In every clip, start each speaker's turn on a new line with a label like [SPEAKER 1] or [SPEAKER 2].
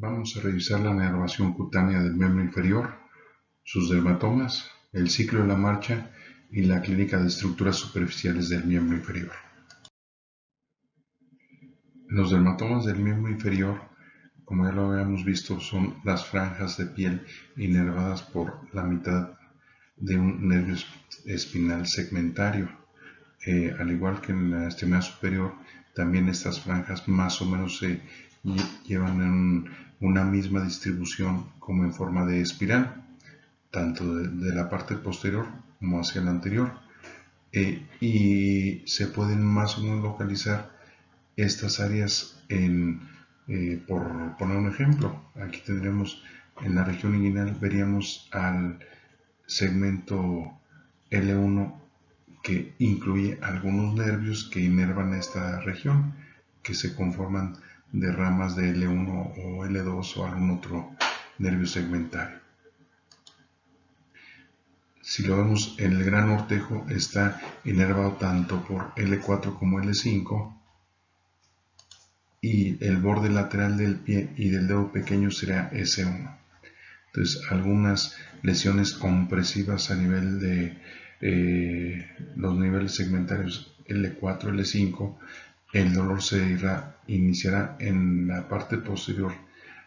[SPEAKER 1] Vamos a revisar la inervación cutánea del miembro inferior, sus dermatomas, el ciclo de la marcha y la clínica de estructuras superficiales del miembro inferior. Los dermatomas del miembro inferior, como ya lo habíamos visto, son las franjas de piel inervadas por la mitad de un nervio espinal segmentario. Al igual que en la extremidad superior, también estas franjas más o menos se llevan en una misma distribución como en forma de espiral, tanto de la parte posterior como hacia la anterior, y se pueden más o menos localizar estas áreas por poner un ejemplo. Aquí tendremos en la región inguinal, veríamos al segmento L1 que incluye algunos nervios que inervan esta región, que se conforman de ramas de L1 o L2 o algún otro nervio segmentario. Si lo vemos, en el gran ortejo está inervado tanto por L4 como L5, y el borde lateral del pie y del dedo pequeño será S1. Entonces, algunas lesiones compresivas a nivel de los niveles segmentarios L4, L5, el dolor se iniciará en la parte posterior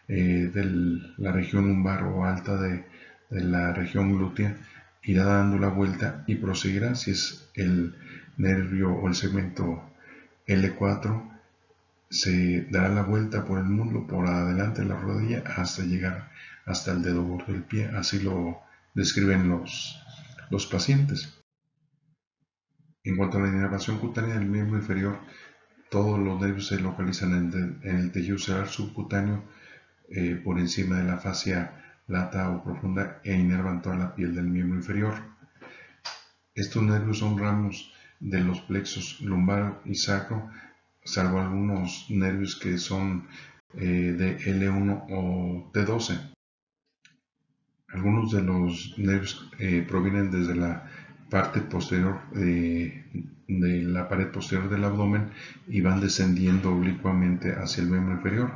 [SPEAKER 1] de la región lumbar o alta de la región glútea, irá dando la vuelta y proseguirá, si es el nervio o el segmento L4, se dará la vuelta por el muslo, por adelante de la rodilla, hasta llegar hasta el dedo gordo del pie. Así lo describen los pacientes. En cuanto a la inervación cutánea del miembro inferior, todos los nervios se localizan en el tejido cerebral subcutáneo, por encima de la fascia lata o profunda, e inervan toda la piel del miembro inferior. Estos nervios son ramos de los plexos lumbar y sacro, salvo algunos nervios que son de L1 o T12. Algunos de los nervios provienen desde la parte posterior de la pared posterior del abdomen y van descendiendo oblicuamente hacia el miembro inferior.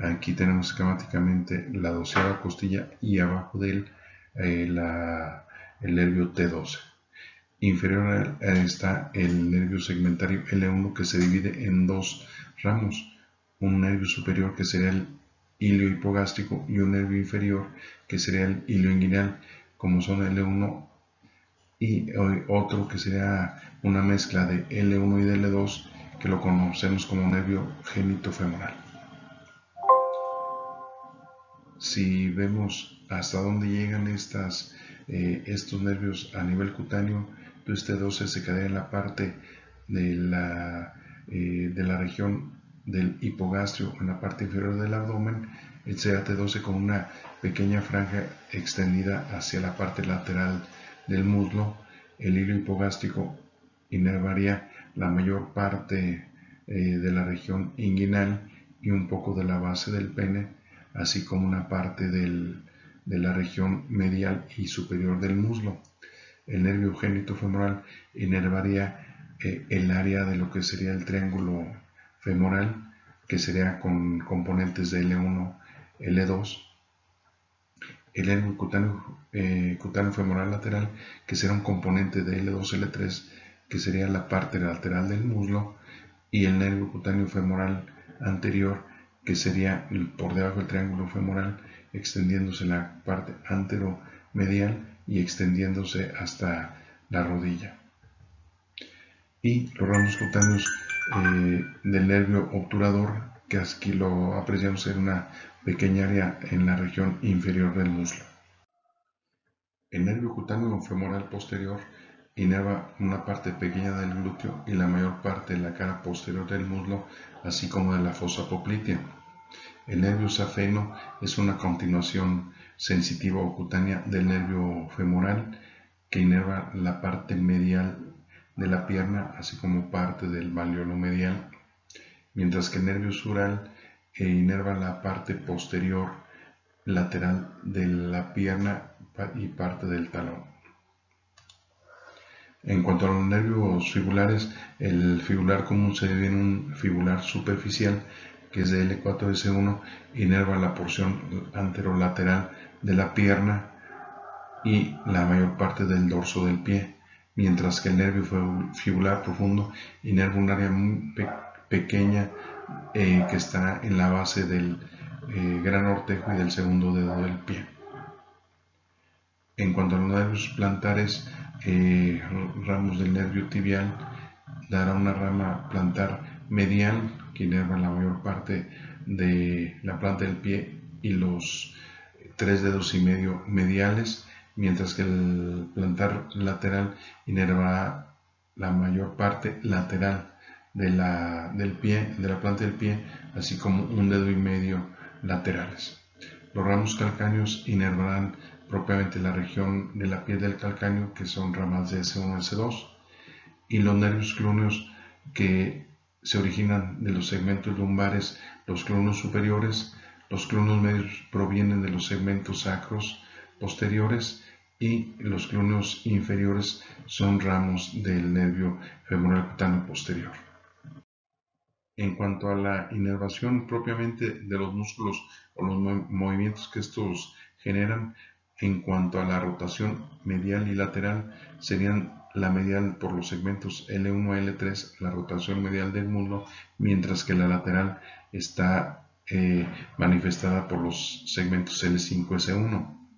[SPEAKER 1] Aquí tenemos esquemáticamente la 12ª costilla y abajo de él el nervio T12. Inferior está el nervio segmentario L1, que se divide en dos ramos: un nervio superior que sería el hilio hipogástrico y un nervio inferior que sería el hilio inguinal, como son L1, y otro que sería una mezcla de L1 y de L2, que lo conocemos como nervio genitofemoral. Si vemos hasta dónde llegan estos nervios a nivel cutáneo, entonces T12 se quedaría en la parte de la región del hipogastrio, en la parte inferior del abdomen. El T12 con una pequeña franja extendida hacia la parte lateral del muslo. El hilo hipogástrico inervaría la mayor parte de la región inguinal y un poco de la base del pene, así como una parte de la región medial y superior del muslo. El nervio genitofemoral inervaría el área de lo que sería el triángulo femoral, que sería con componentes de L1, L2. El nervio cutáneo femoral lateral, que será un componente de L2, L3, que sería la parte lateral del muslo. Y el nervio cutáneo femoral anterior, que sería por debajo del triángulo femoral, extendiéndose la parte anteromedial y extendiéndose hasta la rodilla. Y los ramos cutáneos del nervio obturador, que aquí lo apreciamos en una pequeña área en la región inferior del muslo. El nervio cutáneo femoral posterior inerva una parte pequeña del glúteo y la mayor parte de la cara posterior del muslo, así como de la fosa poplitea. El nervio safeno es una continuación sensitiva o cutánea del nervio femoral, que inerva la parte medial de la pierna, así como parte del malleolo medial, mientras que el nervio sural inerva la parte posterior lateral de la pierna y parte del talón. En cuanto a los nervios fibulares, el fibular común se divide en un fibular superficial, que es de L4-S1, inerva la porción anterolateral de la pierna y la mayor parte del dorso del pie, mientras que el nervio fibular profundo inerva un área muy pequeña que está en la base del gran ortejo y del segundo dedo del pie. En cuanto a los nervios plantares, ramos del nervio tibial, dará una rama plantar medial que inerva la mayor parte de la planta del pie y los 3 dedos y medio mediales, mientras que el plantar lateral inervará la mayor parte lateral de la planta del pie, así como un dedo y medio laterales. Los ramos calcáneos inervarán propiamente la región de la piel del calcáneo, que son ramas de S1 y S2, y los nervios clúneos que se originan de los segmentos lumbares, los clúneos superiores. Los clúneos medios provienen de los segmentos sacros posteriores y los clúneos inferiores son ramos del nervio femoral cutáneo posterior. En cuanto a la inervación propiamente de los músculos o los movimientos que estos generan, en cuanto a la rotación medial y lateral, serían la medial por los segmentos L1 a L3, la rotación medial del muslo, mientras que la lateral está manifestada por los segmentos L5 S1.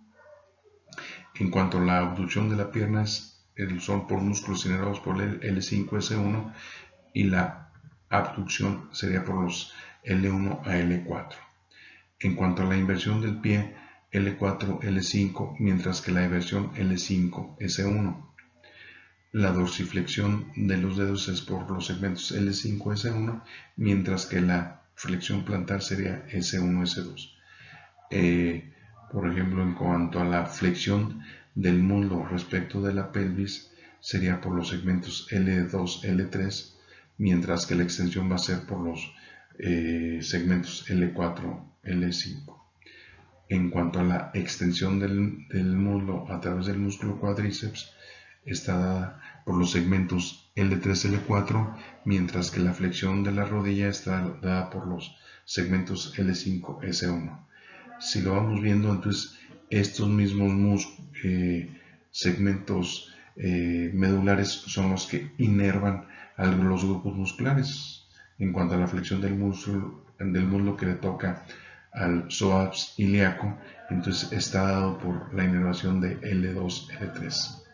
[SPEAKER 1] En cuanto a la abducción de la pierna, son por músculos inervados por el L5 S1 y la abducción sería por los L1 a L4. En cuanto a la inversión del pie, L4, L5, mientras que la inversión L5, S1. La dorsiflexión de los dedos es por los segmentos L5, S1, mientras que la flexión plantar sería S1, S2. Por ejemplo, en cuanto a la flexión del muslo respecto de la pelvis, sería por los segmentos L2, L3, mientras que la extensión va a ser por los segmentos L4, L5. En cuanto a la extensión del muslo a través del músculo cuádriceps, está dada por los segmentos L3, L4, mientras que la flexión de la rodilla está dada por los segmentos L5, S1. Si lo vamos viendo, entonces estos mismos segmentos medulares son los que inervan a los grupos musculares. En cuanto a la flexión del muslo que le toca al psoas ilíaco, entonces está dado por la inervación de L2, L3.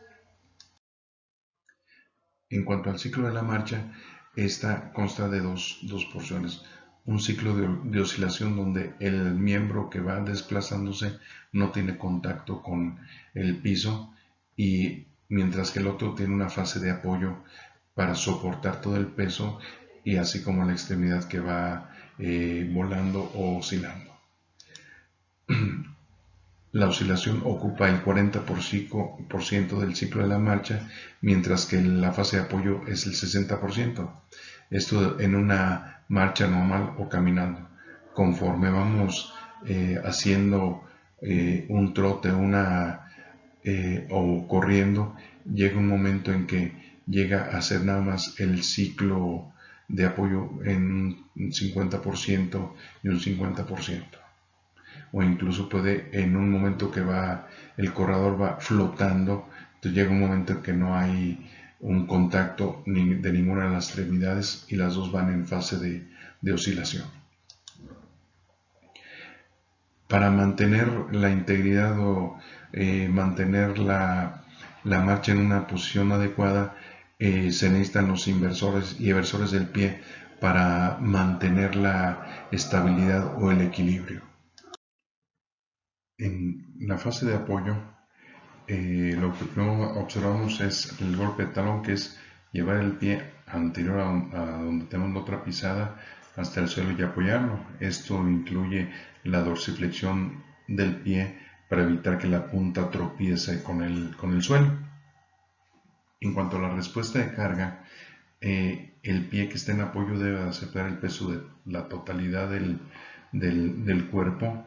[SPEAKER 1] En cuanto al ciclo de la marcha, esta consta de dos porciones. Un ciclo de oscilación donde el miembro que va desplazándose no tiene contacto con el piso, y mientras que el otro tiene una fase de apoyo para soportar todo el peso, y así como la extremidad que va volando o oscilando. La oscilación ocupa el 40% del ciclo de la marcha, mientras que la fase de apoyo es el 60%. Esto en una marcha normal o caminando. Conforme vamos haciendo un trote o corriendo, llega un momento en que llega a ser nada más el ciclo de apoyo en un 50% y un 50%. O incluso puede, en un momento que el corredor va flotando, entonces llega un momento en que no hay un contacto de ninguna de las extremidades y las dos van en fase de oscilación. Para mantener la integridad o mantener la marcha en una posición adecuada, se necesitan los inversores y eversores del pie para mantener la estabilidad o el equilibrio. En la fase de apoyo, lo que luego observamos es el golpe de talón, que es llevar el pie anterior a donde tenemos la otra pisada hasta el suelo y apoyarlo. Esto incluye la dorsiflexión del pie para evitar que la punta tropiece con el suelo. En cuanto a la respuesta de carga, el pie que está en apoyo debe aceptar el peso de la totalidad del cuerpo,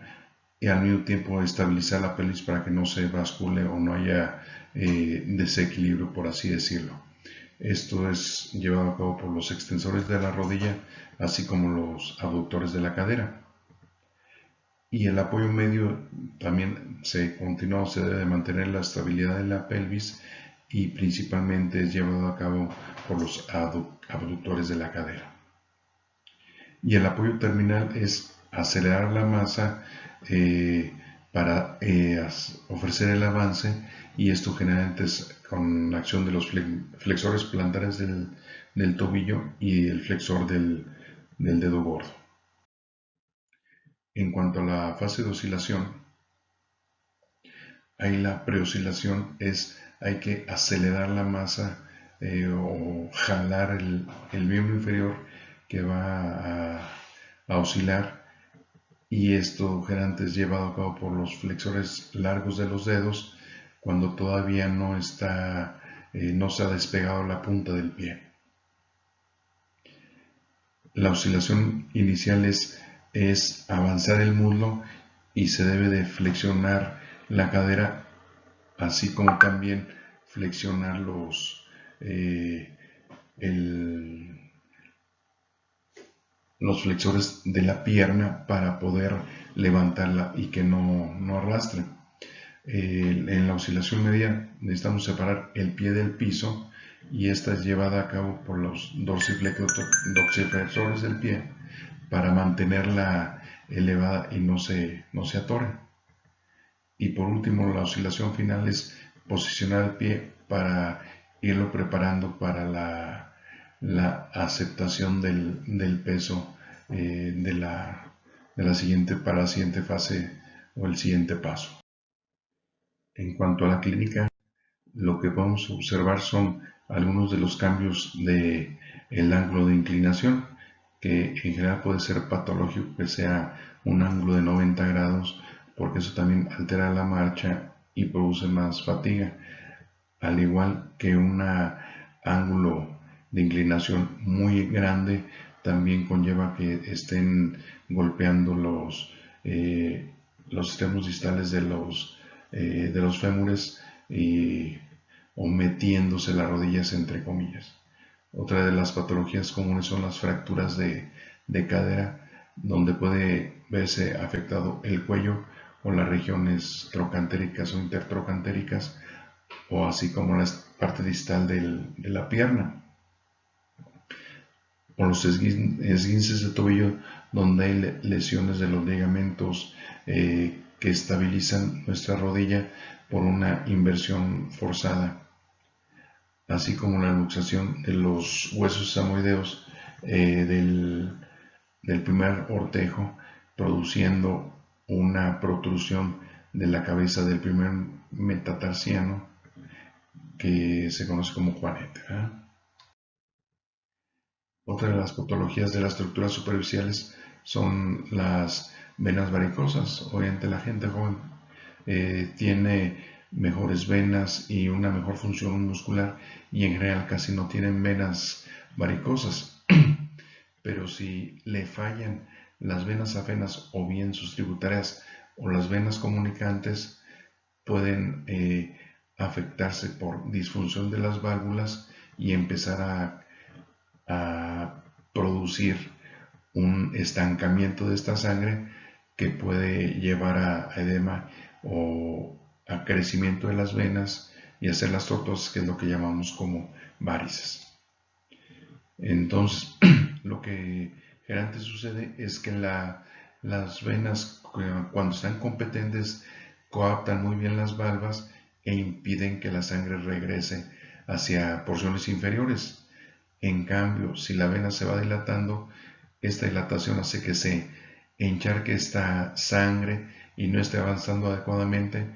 [SPEAKER 1] y al mismo tiempo estabilizar la pelvis para que no se bascule o no haya desequilibrio, por así decirlo. Esto es llevado a cabo por los extensores de la rodilla, así como los abductores de la cadera. Y el apoyo medio también se debe de mantener la estabilidad de la pelvis y principalmente es llevado a cabo por los abductores de la cadera. Y el apoyo terminal es acelerar la masa para ofrecer el avance, y esto generalmente es con la acción de los flexores plantares del tobillo y el flexor del dedo gordo. En cuanto a la fase de oscilación, ahí la preoscilación hay que acelerar la masa o jalar el miembro inferior que va a oscilar, y esto generalmente es llevado a cabo por los flexores largos de los dedos cuando todavía no se ha despegado la punta del pie. La oscilación inicial es avanzar el muslo y se debe de flexionar la cadera, así como también flexionar los flexores de la pierna para poder levantarla y que no arrastre. En la oscilación media necesitamos separar el pie del piso, y esta es llevada a cabo por los dorsiflexores del pie para mantenerla elevada y no se atore. Y por último, la oscilación final es posicionar el pie para irlo preparando para la aceptación del peso para la siguiente fase o el siguiente paso. En cuanto a la clínica, lo que vamos a observar son algunos de los cambios del ángulo de inclinación, que en general puede ser patológico que sea un ángulo de 90 grados, porque eso también altera la marcha y produce más fatiga, al igual que un ángulo de inclinación muy grande también conlleva que estén golpeando los extremos distales de los fémures o metiéndose las rodillas entre comillas. Otra de las patologías comunes son las fracturas de cadera, donde puede verse afectado el cuello o las regiones trocantéricas o intertrocantéricas, o así como la parte distal de la pierna, o los esguinces de tobillo, donde hay lesiones de los ligamentos que estabilizan nuestra rodilla por una inversión forzada, así como la luxación de los huesos samoideos del primer ortejo, produciendo una protrusión de la cabeza del primer metatarsiano, que se conoce como juanete. Otra de las patologías de las estructuras superficiales son las venas varicosas. Obviamente la gente joven tiene mejores venas y una mejor función muscular, y en general casi no tienen venas varicosas. Pero si le fallan las venas afenas o bien sus tributarias o las venas comunicantes, pueden afectarse por disfunción de las válvulas y empezar a producir un estancamiento de esta sangre que puede llevar a edema o a crecimiento de las venas y hacerlas tortuosas, que es lo que llamamos como varices. Entonces, lo que generalmente sucede es que las venas, cuando están competentes, coaptan muy bien las valvas e impiden que la sangre regrese hacia porciones inferiores. En cambio, si la vena se va dilatando, esta dilatación hace que se encharque esta sangre y no esté avanzando adecuadamente,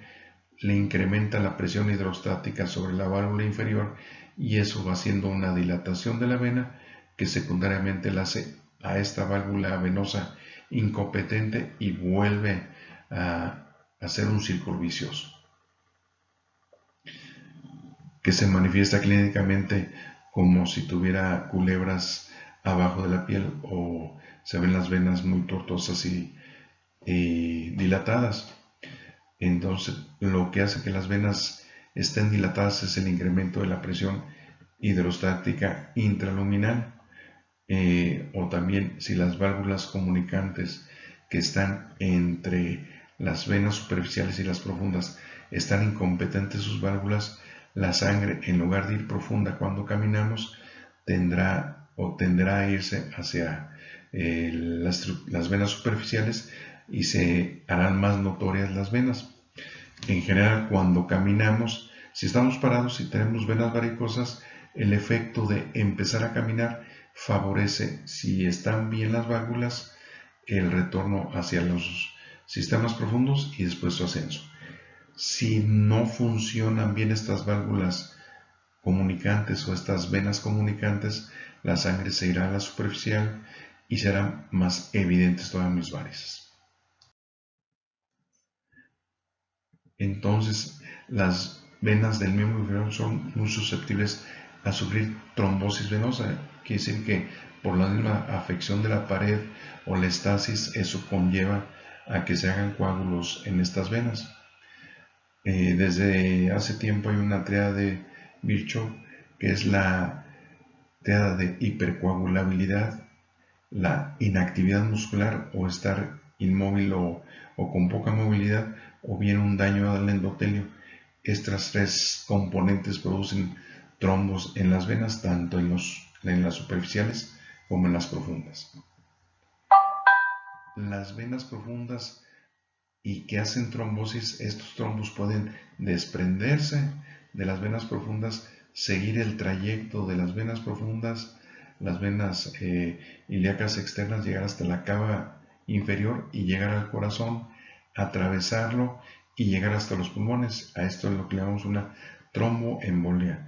[SPEAKER 1] le incrementa la presión hidrostática sobre la válvula inferior, y eso va haciendo una dilatación de la vena que secundariamente la hace a esta válvula venosa incompetente y vuelve a hacer un círculo vicioso que se manifiesta clínicamente como si tuviera culebras abajo de la piel, o se ven las venas muy tortuosas y dilatadas. Entonces, lo que hace que las venas estén dilatadas es el incremento de la presión hidrostática intraluminal, o también si las válvulas comunicantes que están entre las venas superficiales y las profundas están incompetentes sus válvulas, la sangre en lugar de ir profunda cuando caminamos tenderá a irse hacia las venas superficiales y se harán más notorias las venas. En general, cuando caminamos, si estamos parados y tenemos venas varicosas, el efecto de empezar a caminar favorece, si están bien las válvulas, el retorno hacia los sistemas profundos y después su ascenso. Si no funcionan bien estas válvulas comunicantes o estas venas comunicantes, la sangre se irá a la superficial y serán más evidentes todas mis varices. Entonces, las venas del miembro inferior son muy susceptibles a sufrir trombosis venosa. Quiere decir que por la misma afección de la pared o la estasis, eso conlleva a que se hagan coágulos en estas venas. Desde hace tiempo hay una triada de Virchow, que es la triada de hipercoagulabilidad, la inactividad muscular o estar inmóvil o con poca movilidad, o bien un daño al endotelio. Estas tres componentes producen trombos en las venas, tanto en las superficiales como en las profundas. Las venas profundas y que hacen trombosis, estos trombos pueden desprenderse de las venas profundas, seguir el trayecto de las venas profundas, las venas ilíacas externas, llegar hasta la cava inferior y llegar al corazón, atravesarlo y llegar hasta los pulmones. A esto es lo que le llamamos una tromboembolia,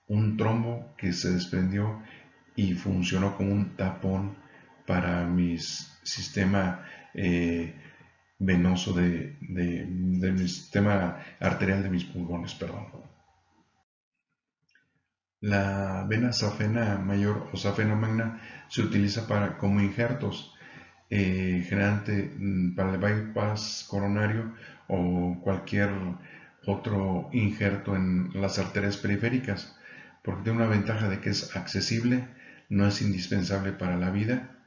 [SPEAKER 1] un trombo que se desprendió y funcionó como un tapón para mi sistema venoso de mi sistema arterial de mis pulmones, perdón. La vena safena mayor o safena magna se utiliza como injertos, generalmente para el bypass coronario o cualquier otro injerto en las arterias periféricas, porque tiene una ventaja de que es accesible, no es indispensable para la vida.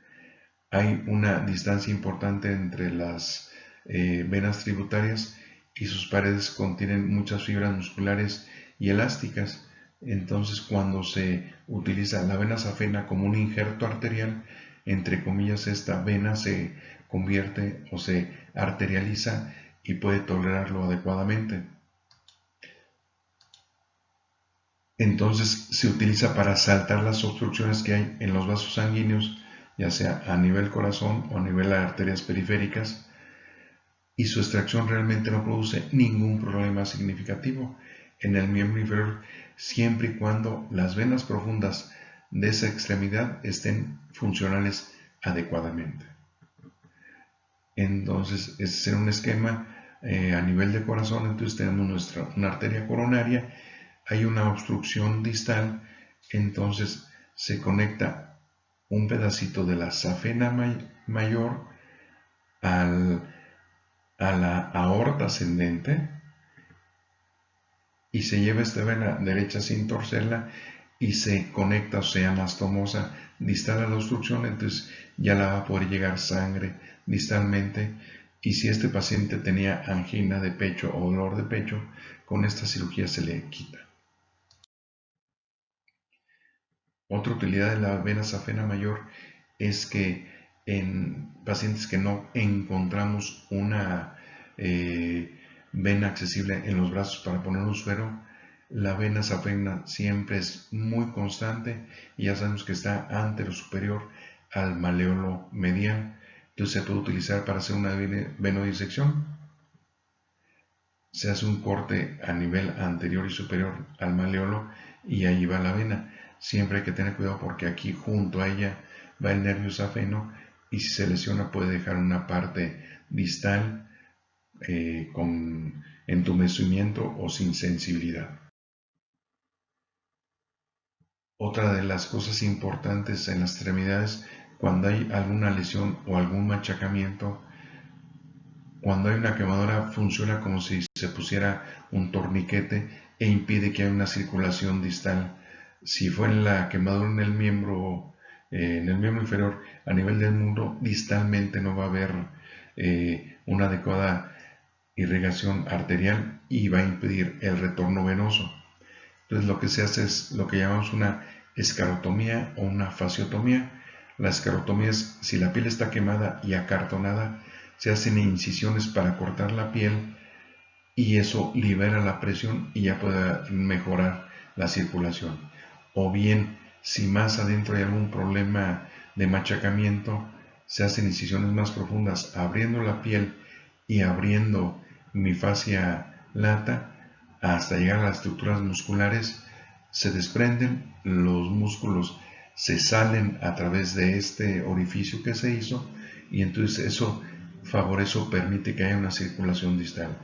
[SPEAKER 1] Hay una distancia importante entre las venas tributarias y sus paredes contienen muchas fibras musculares y elásticas. Entonces, cuando se utiliza la vena safena como un injerto arterial, entre comillas, esta vena se convierte o se arterializa y puede tolerarlo adecuadamente. Entonces se utiliza para saltar las obstrucciones que hay en los vasos sanguíneos, ya sea a nivel corazón o a nivel de arterias periféricas, y su extracción realmente no produce ningún problema significativo en el miembro inferior, siempre y cuando las venas profundas de esa extremidad estén funcionales adecuadamente. Entonces, ese será un esquema a nivel de corazón. Entonces tenemos una arteria coronaria, hay una obstrucción distal, entonces se conecta un pedacito de la safena mayor a la aorta ascendente y se lleva esta vena derecha sin torcerla y se conecta, o sea, anastomosa distal a la obstrucción, entonces ya la va a poder llegar sangre distalmente. Y si este paciente tenía angina de pecho o dolor de pecho, con esta cirugía se le quita. Otra utilidad de la vena safena mayor es que en pacientes que no encontramos una vena accesible en los brazos para poner un suero, la vena safena siempre es muy constante y ya sabemos que está antero superior al maleolo medial. Entonces se puede utilizar para hacer una venodisección. Se hace un corte a nivel anterior y superior al maleolo y ahí va la vena. Siempre hay que tener cuidado porque aquí junto a ella va el nervio safeno y si se lesiona puede dejar una parte distal con entumecimiento o sin sensibilidad. Otra de las cosas importantes en las extremidades, cuando hay alguna lesión o algún machacamiento, cuando hay una quemadura funciona como si se pusiera un torniquete e impide que haya una circulación distal Si fue en la quemadura en el miembro inferior, a nivel del muslo, distalmente no va a haber una adecuada irrigación arterial y va a impedir el retorno venoso. Entonces lo que se hace es lo que llamamos una escarotomía o una fasciotomía. La escarotomía es si la piel está quemada y acartonada, se hacen incisiones para cortar la piel y eso libera la presión y ya puede mejorar la circulación. O bien, si más adentro hay algún problema de machacamiento, se hacen incisiones más profundas abriendo la piel y abriendo mi fascia lata hasta llegar a las estructuras musculares, se desprenden, los músculos se salen a través de este orificio que se hizo y entonces eso favorece o permite que haya una circulación distal.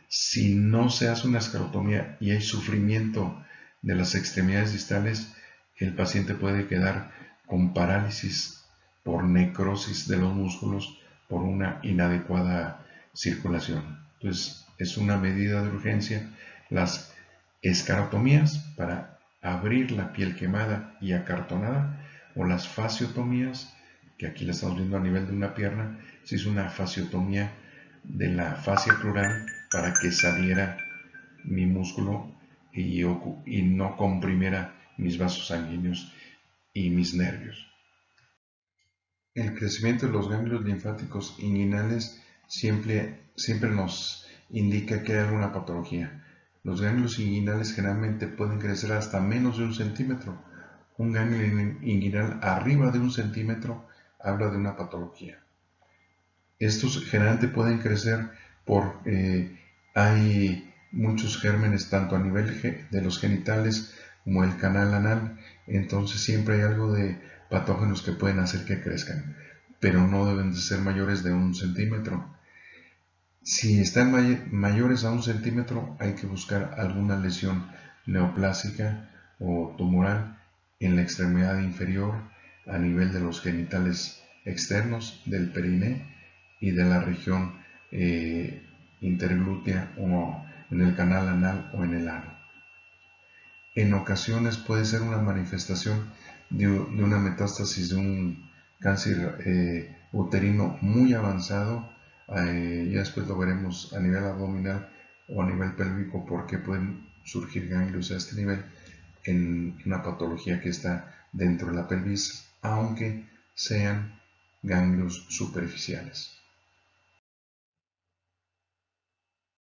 [SPEAKER 1] Si no se hace una esclerotomía y hay sufrimiento de las extremidades distales, el paciente puede quedar con parálisis por necrosis de los músculos por una inadecuada circulación. Entonces, es una medida de urgencia las escarotomías para abrir la piel quemada y acartonada o las fasciotomías, que aquí la estamos viendo a nivel de una pierna, se hizo una fasciotomía de la fascia plural para que saliera mi músculo y no comprimiera mis vasos sanguíneos y mis nervios. El crecimiento de los ganglios linfáticos inguinales siempre nos indica que hay alguna patología. Los ganglios inguinales generalmente pueden crecer hasta menos de 1 centímetro. Un ganglio inguinal arriba de 1 centímetro habla de una patología. Estos generalmente pueden crecer hay muchos gérmenes tanto a nivel de los genitales como el canal anal, entonces siempre hay algo de patógenos que pueden hacer que crezcan, pero no deben de ser mayores de 1 centímetro. Si están mayores a 1 centímetro, hay que buscar alguna lesión neoplásica o tumoral en la extremidad inferior a nivel de los genitales externos, del periné y de la región interglútea o en el canal anal o en el ano. En ocasiones puede ser una manifestación de una metástasis de un cáncer uterino muy avanzado. Ya después lo veremos a nivel abdominal o a nivel pélvico porque pueden surgir ganglios a este nivel en una patología que está dentro de la pelvis, aunque sean ganglios superficiales.